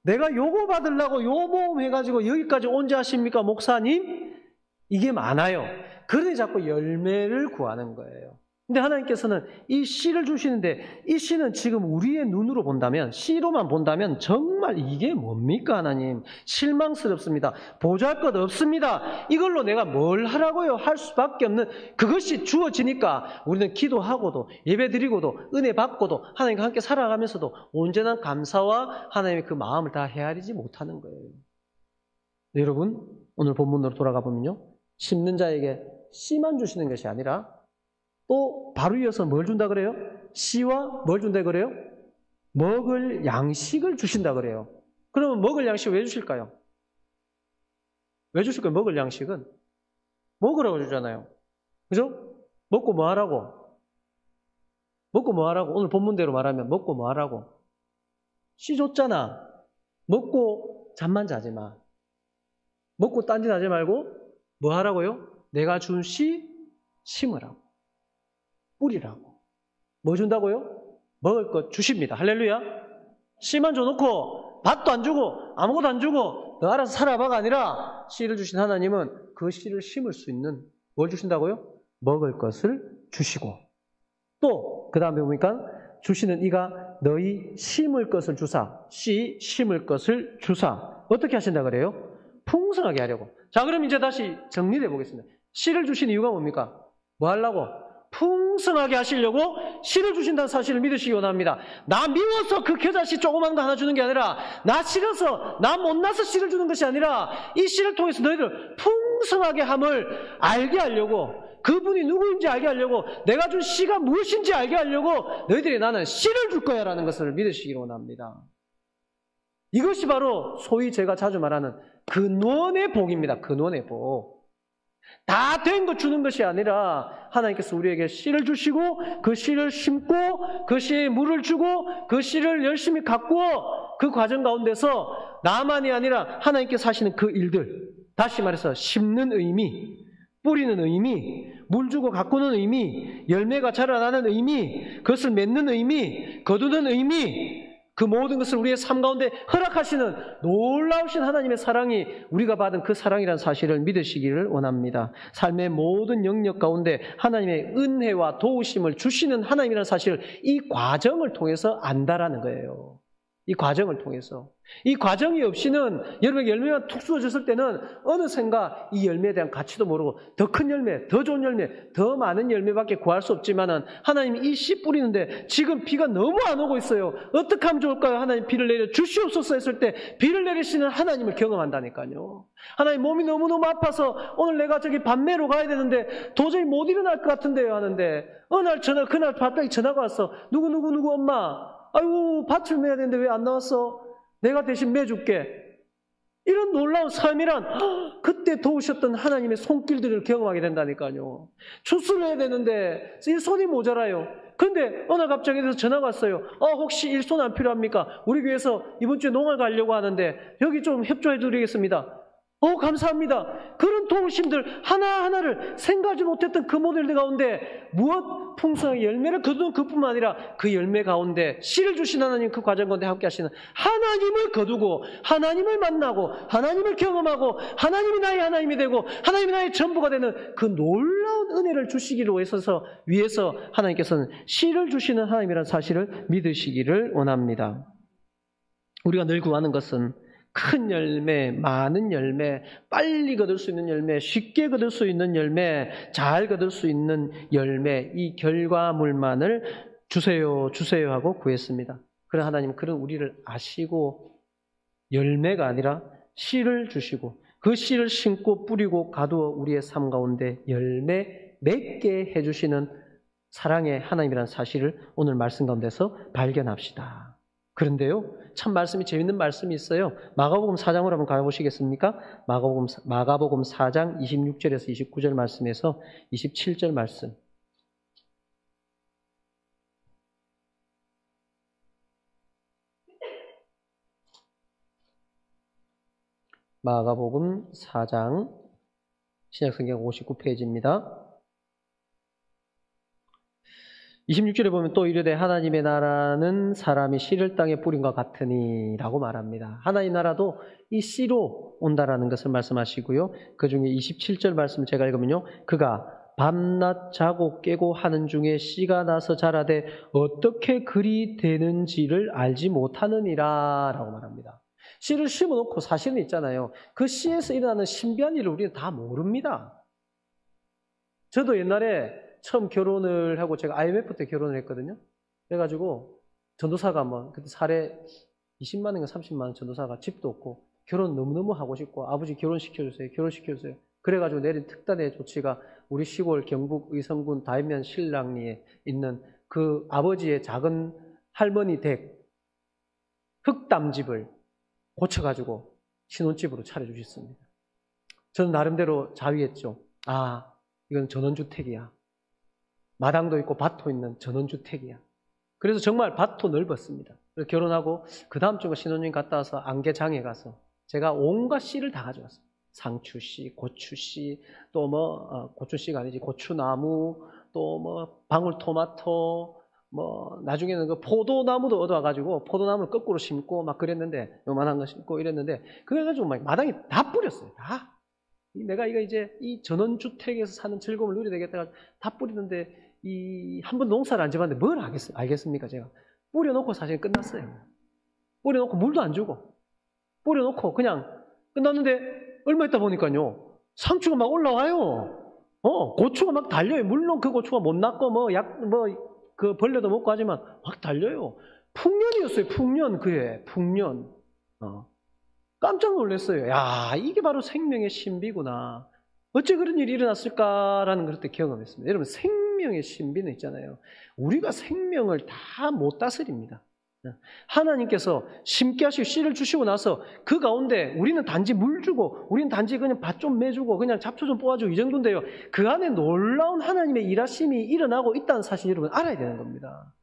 내가 요거 받으려고 요 모험 해가지고 여기까지 언제 하십니까 목사님? 이게 많아요. 그러니 자꾸 열매를 구하는 거예요. 근데 하나님께서는 이 씨를 주시는데 이 씨는 지금 우리의 눈으로 본다면 씨로만 본다면 정말 이게 뭡니까 하나님? 실망스럽습니다. 보잘것 없습니다. 이걸로 내가 뭘 하라고요? 할 수밖에 없는 그것이 주어지니까 우리는 기도하고도 예배드리고도 은혜 받고도 하나님과 함께 살아가면서도 온전한 감사와 하나님의 그 마음을 다 헤아리지 못하는 거예요. 네, 여러분 오늘 본문으로 돌아가 보면요. 심는 자에게 씨만 주시는 것이 아니라 또 바로 이어서 뭘 준다 그래요? 씨와 뭘 준다 그래요? 먹을 양식을 주신다 그래요. 그러면 먹을 양식을 왜 주실까요? 왜 주실까요? 먹을 양식은 먹으라고 주잖아요. 그죠? 먹고 뭐 하라고? 먹고 뭐 하라고? 오늘 본문대로 말하면 먹고 뭐 하라고? 씨 줬잖아. 먹고 잠만 자지 마. 먹고 딴짓하지 말고 뭐 하라고요? 내가 준 씨 심으라고. 뿌리라고. 뭐 준다고요? 먹을 것 주십니다. 할렐루야. 씨만 줘놓고 밭도 안 주고 아무것도 안 주고 너 알아서 살아봐가 아니라 씨를 주신 하나님은 그 씨를 심을 수 있는 뭘 주신다고요? 먹을 것을 주시고 또 그 다음에 보니까 주시는 이가 너희 심을 것을 주사 씨 심을 것을 주사 어떻게 하신다 그래요? 풍성하게 하려고. 자, 그럼 이제 다시 정리해 보겠습니다. 씨를 주신 이유가 뭡니까? 뭐 하려고? 풍성하게 하시려고 씨를 주신다는 사실을 믿으시기 원합니다. 나 미워서 그 겨자씨 조그만 거 하나 주는 게 아니라 나 싫어서 나 못나서 씨를 주는 것이 아니라 이 씨를 통해서 너희들 풍성하게 함을 알게 하려고 그분이 누구인지 알게 하려고 내가 준 씨가 무엇인지 알게 하려고 너희들이 나는 씨를 줄 거야 라는 것을 믿으시기 원합니다. 이것이 바로 소위 제가 자주 말하는 근원의 복입니다. 근원의 복. 다 된 것 주는 것이 아니라 하나님께서 우리에게 씨를 주시고 그 씨를 심고 그 씨에 물을 주고 그 씨를 열심히 가꾸어 그 과정 가운데서 나만이 아니라 하나님께서 하시는 그 일들 다시 말해서 심는 의미 뿌리는 의미 물 주고 가꾸는 의미 열매가 자라나는 의미 그것을 맺는 의미 거두는 의미 그 모든 것을 우리의 삶 가운데 허락하시는 놀라우신 하나님의 사랑이 우리가 받은 그 사랑이라는 사실을 믿으시기를 원합니다. 삶의 모든 영역 가운데 하나님의 은혜와 도우심을 주시는 하나님이라는 사실을 이 과정을 통해서 안다라는 거예요. 이 과정을 통해서. 이 과정이 없이는 여러분에게 열매가 툭 쏟아졌을 때는 어느샌가 이 열매에 대한 가치도 모르고 더 큰 열매, 더 좋은 열매, 더 많은 열매밖에 구할 수 없지만은 하나님이 이 씨 뿌리는데 지금 비가 너무 안 오고 있어요. 어떻게 하면 좋을까요? 하나님 비를 내려 주시옵소서 했을 때 비를 내리시는 하나님을 경험한다니까요. 하나님 몸이 너무너무 아파서 오늘 내가 저기 밤매로 가야 되는데 도저히 못 일어날 것 같은데요 하는데 어느 날 그날 갑자기 전화가 왔어. 누구 엄마 아이고 밭을 매야 되는데 왜 안 나왔어? 내가 대신 매줄게. 이런 놀라운 삶이란 그때 도우셨던 하나님의 손길들을 경험하게 된다니까요. 추수를 해야 되는데 일손이 모자라요. 그런데 어느 날 갑자기 전화가 왔어요. 혹시 일손 안 필요합니까? 우리 교회에서 이번 주에 농을 가려고 하는데 여기 좀 협조해 드리겠습니다. 감사합니다. 그런 도우심들 하나하나를 생각하지 못했던 그 모델들 가운데 무엇 풍성하게 열매를 거두는 그뿐만 아니라 그 열매 가운데 씨를 주신 하나님 그 과정 가운데 함께 하시는 하나님을 거두고 하나님을 만나고 하나님을 경험하고 하나님이 나의 하나님이 되고 하나님이 나의 전부가 되는 그 놀라운 은혜를 주시기를 위해서 하나님께서는 씨를 주시는 하나님이라는 사실을 믿으시기를 원합니다. 우리가 늘 구하는 것은 큰 열매, 많은 열매, 빨리 거둘 수 있는 열매, 쉽게 거둘 수 있는 열매, 잘 거둘 수 있는 열매, 이 결과물만을 주세요, 주세요 하고 구했습니다. 그러나 하나님은 그런 우리를 아시고 열매가 아니라 씨를 주시고 그 씨를 심고 뿌리고 가두어 우리의 삶 가운데 열매 맺게 해주시는 사랑의 하나님이라는 사실을 오늘 말씀 가운데서 발견합시다. 그런데요, 참 말씀이 재밌는 말씀이 있어요. 마가복음 4장으로 한번 가보시겠습니까? 마가복음 4장 26절에서 29절 말씀에서 27절 말씀. 마가복음 4장 신약성경 59페이지입니다. 26절에 보면 또 이르되 하나님의 나라는 사람이 씨를 땅에 뿌린과 같으니 라고 말합니다. 하나님 나라도 이 씨로 온다라는 것을 말씀하시고요. 그 중에 27절 말씀을 제가 읽으면요. 그가 밤낮 자고 깨고 하는 중에 씨가 나서 자라되 어떻게 그리 되는지를 알지 못하느니라 라고 말합니다. 씨를 심어놓고 사실은 있잖아요. 그 씨에서 일어나는 신비한 일을 우리는 다 모릅니다. 저도 옛날에 처음 결혼을 하고 제가 IMF 때 결혼을 했거든요. 그래가지고 전도사가 그때 사례 20만 원인가 30만 원 전도사가 집도 없고 결혼 너무너무 하고 싶고 아버지 결혼시켜주세요. 결혼시켜주세요. 그래가지고 내린 특단의 조치가 우리 시골 경북 의성군 다인면 신랑리에 있는 그 아버지의 작은 할머니 댁 흙담집을 고쳐가지고 신혼집으로 차려주셨습니다. 저는 나름대로 자위했죠. 이건 전원주택이야. 마당도 있고 밭도 있는 전원주택이야. 그래서 정말 밭도 넓었습니다. 그래서 결혼하고 그 다음 주가 신혼여행 갔다 와서 안개장에 가서 제가 온갖 씨를 다 가져왔어요. 상추씨, 고추씨, 또 고추씨가 아니지, 고추나무, 또 방울토마토, 나중에는 그 포도나무도 얻어와가지고 포도나무를 거꾸로 심고 막 그랬는데, 요만한 거 심고 이랬는데, 그래가지고 막 마당에 다 뿌렸어요. 다. 내가 이제 이 전원주택에서 사는 즐거움을 누려야 되겠다. 다 뿌리는데, 한 번 농사를 안 지었는데 뭘 알겠습니까, 제가. 뿌려놓고 사실 끝났어요. 뿌려놓고 물도 안 주고, 뿌려놓고 그냥 끝났는데, 얼마 있다 보니까요, 상추가 막 올라와요. 고추가 막 달려요. 물론 그 고추가 못 났고, 그 벌레도 먹고 하지만 막 달려요. 풍년이었어요, 풍년. 그래, 풍년. 깜짝 놀랐어요. 야, 이게 바로 생명의 신비구나. 어째 그런 일이 일어났을까라는 걸 그때 경험했습니다. 여러분, 생명의 신비는 있잖아요. 우리가 생명을 다 못 다스립니다. 하나님께서 심게 하시고 씨를 주시고 나서 그 가운데 우리는 단지 물 주고 우리는 단지 그냥 밭 좀 매주고 그냥 잡초 좀 뽑아주고 이 정도인데요. 그 안에 놀라운 하나님의 일하심이 일어나고 있다는 사실 여러분 알아야 되는 겁니다.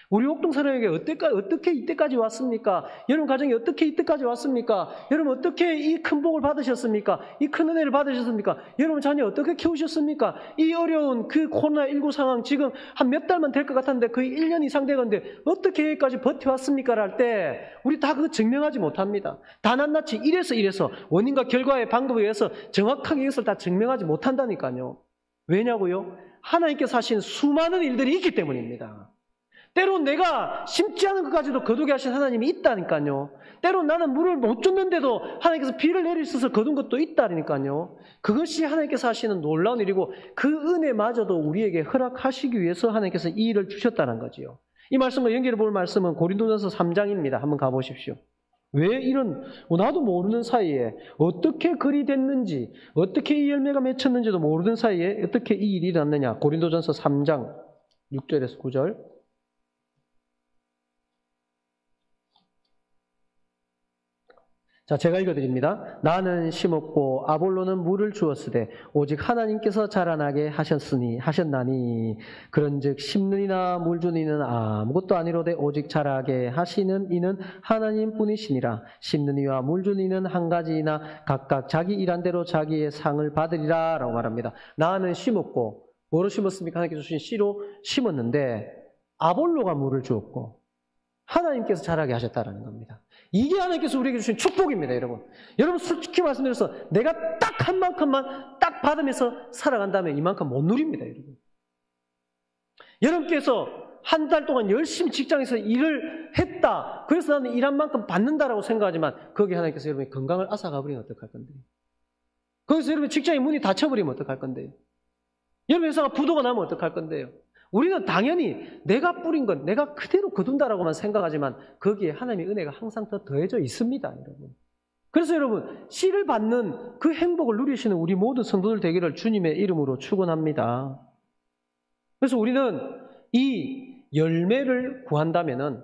우리 옥동사람에게 어떻게 이때까지 왔습니까? 여러분 가정이 어떻게 이때까지 왔습니까? 여러분 어떻게 이 큰 복을 받으셨습니까? 이 큰 은혜를 받으셨습니까? 여러분 자녀 어떻게 키우셨습니까? 이 어려운 그 코로나19 상황 지금 한 몇 달만 될 것 같았는데 거의 1년 이상 되었는데 어떻게 여기까지 버텨왔습니까? 할 때 우리 다 그거 증명하지 못합니다. 다 낱낱이 이래서 원인과 결과의 방법에 의해서 정확하게 이것을 다 증명하지 못한다니까요. 왜냐고요? 하나님께서 하신 수많은 일들이 있기 때문입니다. 때론 내가 심지 않은 것까지도 거두게 하신 하나님이 있다니까요. 때론 나는 물을 못 줬는데도 하나님께서 비를 내리셔서 거둔 것도 있다니까요. 그것이 하나님께서 하시는 놀라운 일이고 그 은혜마저도 우리에게 허락하시기 위해서 하나님께서 이 일을 주셨다는 거지요. 이 말씀과 연결해 볼 말씀은 고린도전서 3장입니다. 한번 가보십시오. 왜 나도 모르는 사이에 어떻게 그리 됐는지, 어떻게 이 열매가 맺혔는지도 모르는 사이에 어떻게 이 일이 일어났느냐. 고린도전서 3장 6절에서 9절. 자, 제가 읽어드립니다. 나는 심었고 아볼로는 물을 주었으되 오직 하나님께서 자라나게 하셨나니 그런즉 심는이나 물 주는 이는 아무것도 아니로되 오직 자라게 하시는 이는 하나님뿐이시니라. 심는 이와 물 주는 이는 한 가지이나 각각 자기 일한 대로 자기의 상을 받으리라 라고 말합니다. 나는 심었고, 뭐로 심었습니까? 하나님께서 주신 씨로 심었는데 아볼로가 물을 주었고 하나님께서 자라게 하셨다라는 겁니다. 이게 하나님께서 우리에게 주신 축복입니다, 여러분. 여러분, 솔직히 말씀드려서 내가 딱 한 만큼만 딱 받으면서 살아간다면 이만큼 못 누립니다, 여러분. 여러분께서 한 달 동안 열심히 직장에서 일을 했다. 그래서 나는 일한 만큼 받는다라고 생각하지만 거기에 하나님께서 여러분의 건강을 앗아가버리면 어떡할 건데요? 거기서 여러분 직장의 문이 닫혀버리면 어떡할 건데요? 여러분 회사가 부도가 나면 어떡할 건데요? 우리는 당연히 내가 뿌린 건 내가 그대로 거둔다라고만 생각하지만 거기에 하나님의 은혜가 항상 더 더해져 있습니다, 여러분. 그래서 여러분, 씨를 받는 그 행복을 누리시는 우리 모든 성도들 되기를 주님의 이름으로 축원합니다. 그래서 우리는 이 열매를 구한다면은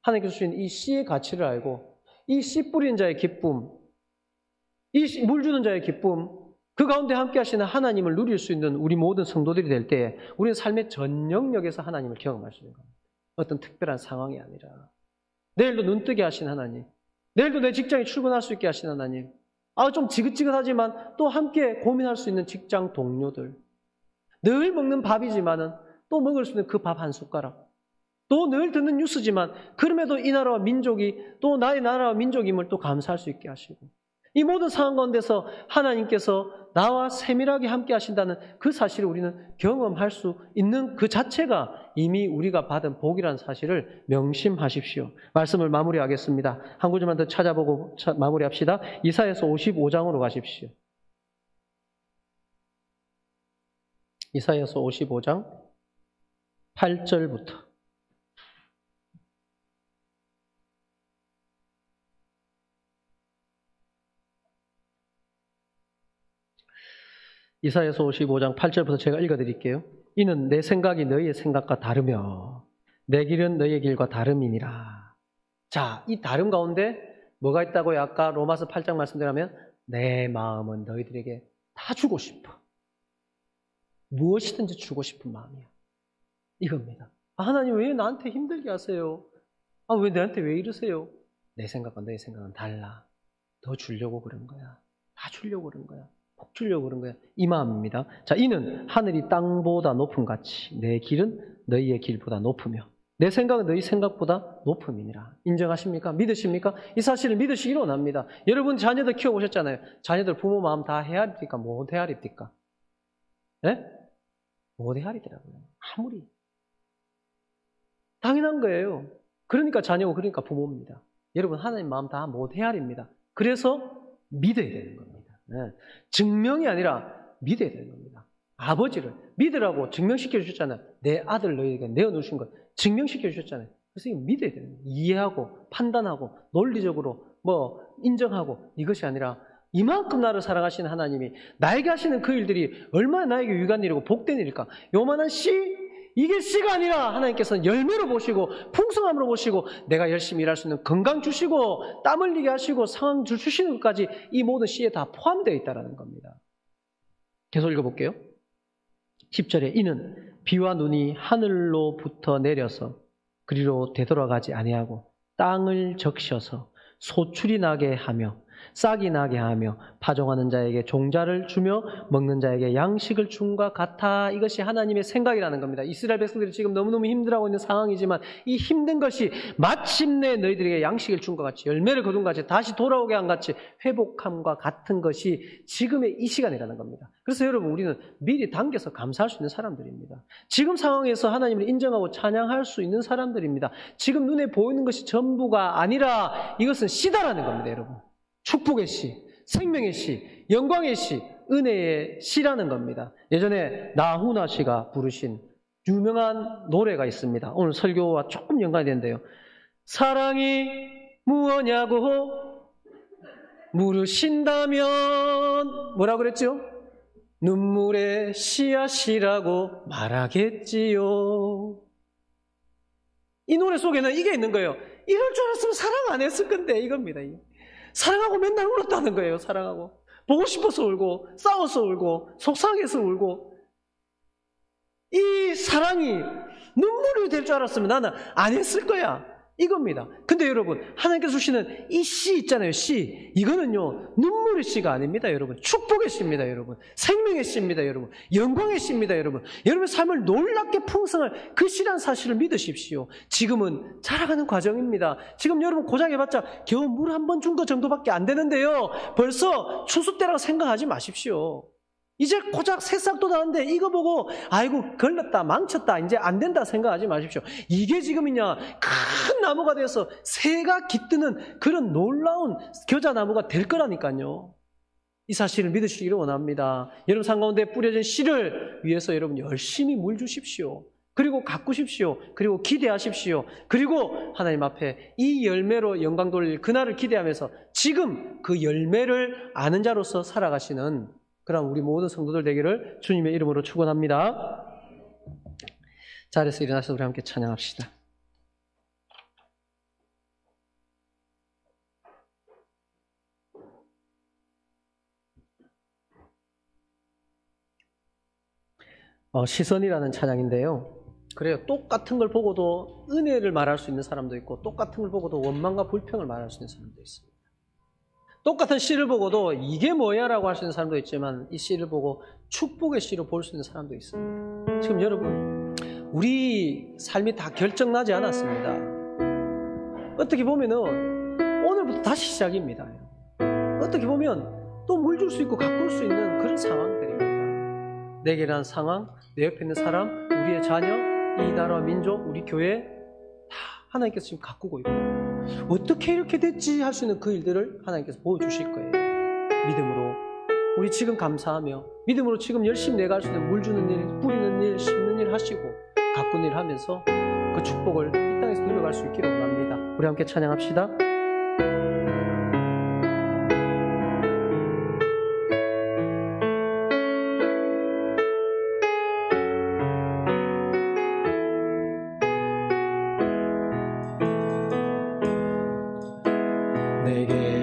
하나님께서 주신 이 씨의 가치를 알고 이 씨 뿌리는 자의 기쁨, 이 물 주는 자의 기쁨, 그 가운데 함께 하시는 하나님을 누릴 수 있는 우리 모든 성도들이 될 때 우리는 삶의 전 영역에서 하나님을 경험할 수 있는 겁니다. 어떤 특별한 상황이 아니라 내일도 눈뜨게 하신 하나님, 내일도 내 직장에 출근할 수 있게 하신 하나님, 좀 지긋지긋하지만 또 함께 고민할 수 있는 직장 동료들, 늘 먹는 밥이지만은 또 먹을 수 있는 그 밥 한 숟가락, 또 늘 듣는 뉴스지만 그럼에도 이 나라와 민족이 또 나의 나라와 민족임을 또 감사할 수 있게 하시고 이 모든 상황 가운데서 하나님께서 나와 세밀하게 함께 하신다는 그 사실을 우리는 경험할 수 있는 그 자체가 이미 우리가 받은 복이라는 사실을 명심하십시오. 말씀을 마무리하겠습니다. 한 구절만 더 찾아보고 마무리합시다. 이사야서 55장으로 가십시오. 이사야서 55장 8절부터. 이사야서 55장 8절부터 제가 읽어드릴게요. 이는 내 생각이 너희의 생각과 다르며 내 길은 너희의 길과 다름이니라. 자, 이 다름 가운데 뭐가 있다고요? 아까 로마서 8장 말씀드리면 내 마음은 너희들에게 다 주고 싶어. 무엇이든지 주고 싶은 마음이야. 이겁니다. 하나님 왜 나한테 힘들게 하세요? 왜 나한테 왜 이러세요? 내 생각과 너의 생각은 달라. 더 주려고 그런 거야. 다 주려고 그런 거야. 복 주려고 그런 거야. 이 마음입니다. 자, 이는 하늘이 땅보다 높음 같이 내 길은 너희의 길보다 높으며 내 생각은 너희 생각보다 높음이니라. 인정하십니까? 믿으십니까? 이 사실을 믿으시기 원합니다. 여러분 자녀들 키워보셨잖아요. 자녀들 부모 마음 다 헤아립니까? 못 헤아립니까? 네? 못 헤아리더라고요. 아무리. 당연한 거예요. 그러니까 자녀고 그러니까 부모입니다. 여러분 하나님 마음 다 못 헤아립니다. 그래서 믿어야 되는 겁니다. 네. 증명이 아니라 믿어야 되는 겁니다. 아버지를 믿으라고 증명시켜 주셨잖아요. 내 아들 너희에게 내어놓으신 것 증명시켜 주셨잖아요. 그래서 이거 믿어야 되는 거예요. 이해하고 판단하고 논리적으로 인정하고 이것이 아니라 이만큼 나를 사랑하시는 하나님이 나에게 하시는 그 일들이 얼마나 나에게 유익한 일이고 복된 일일까. 요만한 씨, 이게 씨가 아니라 하나님께서는 열매로 보시고 풍성함으로 보시고 내가 열심히 일할 수 있는 건강 주시고 땀 흘리게 하시고 상황 주시는 것까지 이 모든 씨에 다 포함되어 있다는 겁니다. 계속 읽어볼게요. 10절에 이는 비와 눈이 하늘로부터 내려서 그리로 되돌아가지 아니하고 땅을 적셔서 소출이 나게 하며 싹이 나게 하며 파종하는 자에게 종자를 주며 먹는 자에게 양식을 줌과 같아. 이것이 하나님의 생각이라는 겁니다. 이스라엘 백성들이 지금 너무너무 힘들어하고 있는 상황이지만 이 힘든 것이 마침내 너희들에게 양식을 준 것 같이 열매를 거둔 것 같이 다시 돌아오게 한 같이 회복함과 같은 것이 지금의 이 시간이라는 겁니다. 그래서 여러분 우리는 미리 당겨서 감사할 수 있는 사람들입니다. 지금 상황에서 하나님을 인정하고 찬양할 수 있는 사람들입니다. 지금 눈에 보이는 것이 전부가 아니라 이것은 씨다라는 겁니다, 여러분. 축복의 씨, 생명의 씨, 영광의 씨, 은혜의 씨라는 겁니다. 예전에 나훈아 씨가 부르신 유명한 노래가 있습니다. 오늘 설교와 조금 연관이 되는데요. 사랑이 무엇냐고 물으신다면 뭐라 그랬죠? 눈물의 씨앗이라고 말하겠지요. 이 노래 속에는 이게 있는 거예요. 이럴 줄 알았으면 사랑 안 했을 건데 이겁니다. 사랑하고 맨날 울었다는 거예요. 사랑하고. 보고 싶어서 울고, 싸워서 울고, 속상해서 울고. 이 사랑이 눈물이 될 줄 알았으면 나는 안 했을 거야. 이겁니다. 근데 여러분, 하나님께서 주시는 이 씨 있잖아요. 씨. 이거는요, 눈물의 씨가 아닙니다, 여러분. 축복의 씨입니다, 여러분. 생명의 씨입니다, 여러분. 영광의 씨입니다, 여러분. 여러분의 삶을 놀랍게 풍성할 그 씨란 사실을 믿으십시오. 지금은 자라가는 과정입니다. 지금 여러분 고장해봤자 겨우 물 한 번 준 것 정도밖에 안 되는데요. 벌써 추수 때라고 생각하지 마십시오. 이제 고작 새싹도 나는데 이거 보고 아이고 걸렸다 망쳤다 이제 안 된다 생각하지 마십시오. 이게 지금이냐 큰 나무가 되어서 새가 깃드는 그런 놀라운 겨자나무가 될 거라니까요. 이 사실을 믿으시기를 원합니다. 여러분 삶 가운데 뿌려진 씨를 위해서 여러분 열심히 물 주십시오. 그리고 가꾸십시오. 그리고 기대하십시오. 그리고 하나님 앞에 이 열매로 영광 돌릴 그날을 기대하면서 지금 그 열매를 아는 자로서 살아가시는 그럼 우리 모든 성도들 되기를 주님의 이름으로 축원합니다. 자리에서 일어나서 우리 함께 찬양합시다. 시선이라는 찬양인데요. 그래요. 똑같은 걸 보고도 은혜를 말할 수 있는 사람도 있고 똑같은 걸 보고도 원망과 불평을 말할 수 있는 사람도 있습니다. 똑같은 씨를 보고도 이게 뭐야 라고 할 수 있는 사람도 있지만 이 씨를 보고 축복의 씨로 볼 수 있는 사람도 있습니다. 지금 여러분 우리 삶이 다 결정나지 않았습니다. 어떻게 보면은 오늘부터 다시 시작입니다. 어떻게 보면 또 물 줄 수 있고 가꿀 수 있는 그런 상황들입니다. 내게란 상황, 내 옆에 있는 사람, 우리의 자녀, 이 나라와 민족, 우리 교회 다 하나님께서 지금 가꾸고 있고 어떻게 이렇게 됐지 할 수 있는 그 일들을 하나님께서 보여주실 거예요. 믿음으로 우리 지금 감사하며 믿음으로 지금 열심히 내가 할 수 있는 물 주는 일, 뿌리는 일, 심는 일 하시고 가꾸는 일 하면서 그 축복을 이 땅에서 누려갈 수 있기를 원합니다. 우리 함께 찬양합시다.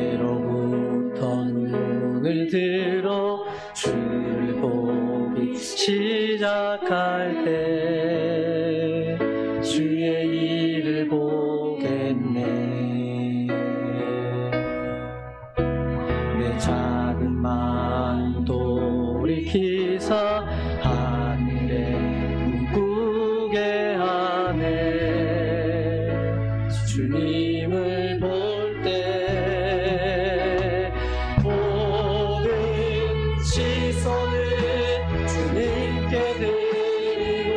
내게로부터 눈을 들어 주를 보기 시작할 때 주의 일을 보겠네. 내 작은 마음 돌이키사 하늘에 꿈꾸게 하네. 주님을 볼 때 모든 시선을 주님께 드리고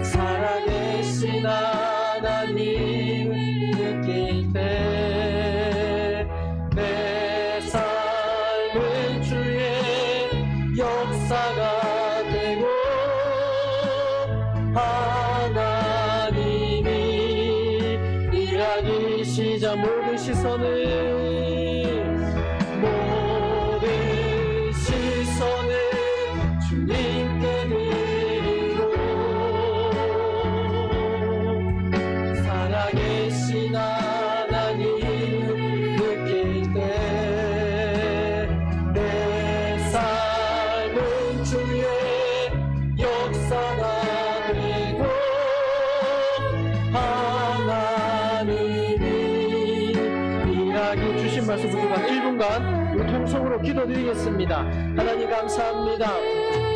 살아계신 하나님을 느낄 때 내 삶은 주의 역사가 되고 하나님이 일하기 시작. 모든 시선을 주님께 드리고 살아계신 하나님을 느낄 때 내 삶은 주의 역사가 되고 하나님이 일하기. 주신 말씀 부족한 1분간 통성으로 기도드리겠습니다. 하나님 감사합니다.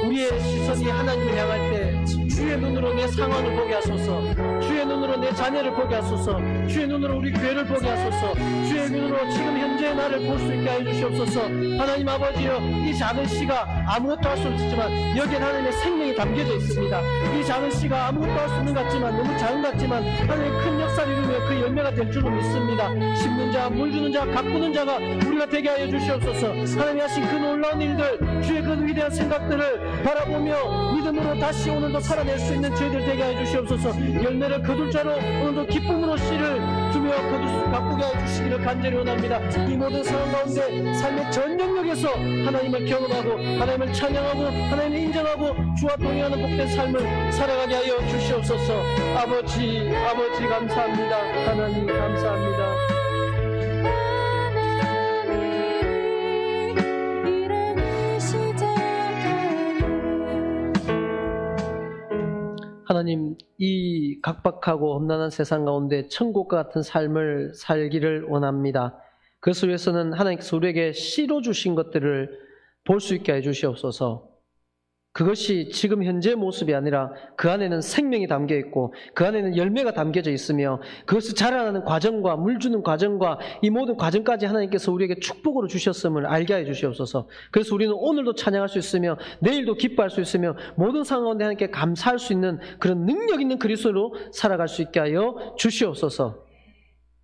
우리의 시선이 하나님을 향할 때 주의 눈으로 내 상황을 보게 하소서. 주의 눈으로 내 자녀를 보게 하소서. 주의 눈으로 우리 교회를 보게 하소서. 주의 눈으로 지금 현재의 나를 볼 수 있게 해주시옵소서. 하나님 아버지여, 이 작은 씨가 아무것도 할 수 없지만 여기에 하나님의 생명이 담겨져 있습니다. 이 작은 씨가 아무것도 할 수 없는 것 같지만, 너무 작은 것 같지만 하나님의 큰 역사를 이루며 그 열매가 될 줄로 믿습니다. 심는 자, 물 주는 자, 가꾸는 자가 우리가 되게 하여 주시옵소서. 하나님이 하신 그 놀라운 일들, 주의 그 위대한 생각들을 바라보며 믿음으로 다시 오늘도 살아낼 수 있는 저희들 되게 하여 주시옵소서. 열매를 거둘 자로 오늘도 기쁨으로 씨를 주며 가꾸게 하여 주시기를 간절히 원합니다. 이 모든 상황 가운데 삶의 전 영역에서 하나님을 경험하고 하나님을 찬양하고 하나님을 인정하고 기뻐하고 주와 동행하는 복된 삶을 살아가게 하여 주시옵소서. 아버지 감사합니다. 하나님 감사합니다. 하나님, 이 각박하고 험난한 세상 가운데 천국과 같은 삶을 살기를 원합니다. 그것을 위해서는 하나님께서 우리에게 씨로 주신 것들을 볼 수 있게 해주시옵소서. 그것이 지금 현재의 모습이 아니라 그 안에는 생명이 담겨 있고 그 안에는 열매가 담겨져 있으며 그것을 자라나는 과정과 물 주는 과정과 이 모든 과정까지 하나님께서 우리에게 축복으로 주셨음을 알게 해 주시옵소서. 그래서 우리는 오늘도 찬양할 수 있으며 내일도 기뻐할 수 있으며 모든 상황 가운데 하나님께 감사할 수 있는 그런 능력 있는 그리스도로 살아갈 수 있게 하여 주시옵소서.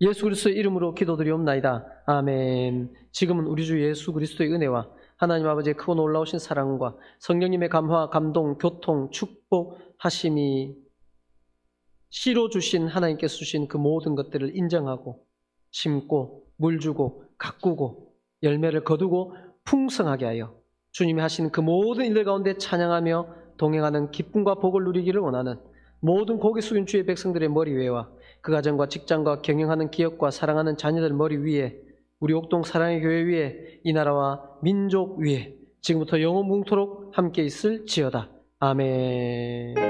예수 그리스도의 이름으로 기도드리옵나이다. 아멘. 지금은 우리 주 예수 그리스도의 은혜와 하나님 아버지의 크고 놀라우신 사랑과 성령님의 감화, 감동, 교통, 축복하심이 씨로 주신 하나님께서 주신 그 모든 것들을 인정하고 심고 물 주고 가꾸고 열매를 거두고 풍성하게 하여 주님이 하신 그 모든 일들 가운데 찬양하며 동행하는 기쁨과 복을 누리기를 원하는 모든 고개 숙인 주의 백성들의 머리 위에와 그 가정과 직장과 경영하는 기업과 사랑하는 자녀들 머리 위에 우리 옥동 사랑의 교회 위에 이 나라와 민족 위에 지금부터 영원뭉토록 함께 있을지어다. 아멘.